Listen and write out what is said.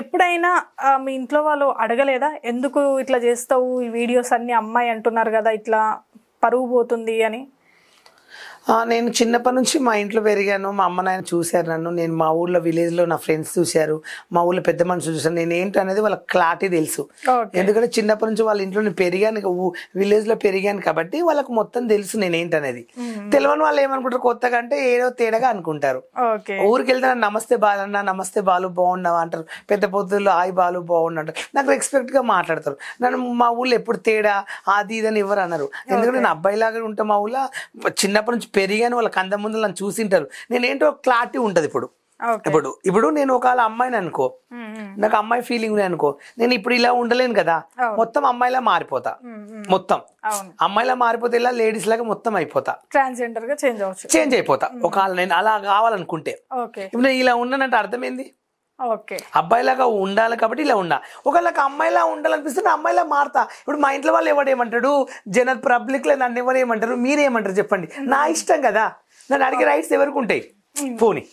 ఎప్పుడైనా మీ ఇంట్లో వాళ్ళు అడగలేదా? ఎందుకు ఇట్లా చేస్తావు? ఈ వీడియోస్ అన్ని అమ్మాయి అంటున్నారు కదా, ఇట్లా పరువు పోతుంది అని. నేను చిన్నప్పటి నుంచి మా ఇంట్లో పెరిగాను. మా అమ్మ నాయన చూశారు నన్ను. నేను మా ఊర్లో విలేజ్లో నా ఫ్రెండ్స్ చూశారు, మా ఊర్లో పెద్ద మనుషులు చూశారు. నేను ఏంటి అనేది వాళ్ళకి క్లారిటీ తెలుసు. ఎందుకంటే చిన్నప్పటి నుంచి వాళ్ళ ఇంట్లో నేను పెరిగాను, విలేజ్లో పెరిగాను కాబట్టి వాళ్ళకి మొత్తం తెలుసు నేను ఏంటనేది. తెలియని వాళ్ళు ఏమనుకుంటారు, కొత్తగా అంటే ఏదో తేడాగా అనుకుంటారు. ఊరికి వెళ్తే నమస్తే బాలన్న, నమస్తే బాలు బాగున్నావా అంటారు. పెద్ద పొద్దుల్లో హాయ్ బాలు బాగున్నా, నాకు రెస్పెక్ట్గా మాట్లాడతారు. నన్ను మా ఊళ్ళో ఎప్పుడు తేడా అది ఇదని ఎవరు అన్నారు. ఎందుకంటే నేను అబ్బాయిలాగా ఉంటా. మా ఊళ్ళో చిన్నప్పటి నుంచి పెరిగాను, వాళ్ళ కంద ముందు నన్ను చూసింటారు. నేనేంటో క్లారిటీ ఉంటుంది. ఇప్పుడు నేను ఒకవేళ అమ్మాయిని అనుకో, నాకు అమ్మాయి ఫీలింగ్ అనుకో, నేను ఇప్పుడు ఇలా ఉండలేను కదా, మొత్తం అమ్మాయిలా మారిపోతా. మొత్తం అమ్మాయిలా మారిపోతే ఇలా లేడీస్ లాగా మొత్తం అయిపోతా, ట్రాన్స్జెండర్ గా చేంజ్ అయిపోతా. ఒకవేళ నేను అలా కావాలనుకుంటే. ఇప్పుడు నేను ఇలా ఉన్నానంటే అర్థమైంది, అబ్బాయిలాగా ఉండాలి కాబట్టి ఇలా ఉన్నా. ఒకవేళ అమ్మాయిలా ఉండాలనిపిస్తే అమ్మాయిలా మారుతా. ఇప్పుడు మా ఇంట్లో వాళ్ళు ఎవడేమంటాడు, జనరల్ పబ్లిక్ లో నన్ను ఎవరేమంటారు, మీరేమంటారు చెప్పండి. నా ఇష్టం కదా, నన్ను అడిగే రైట్స్ ఎవరికి ఉంటాయి? పోనీ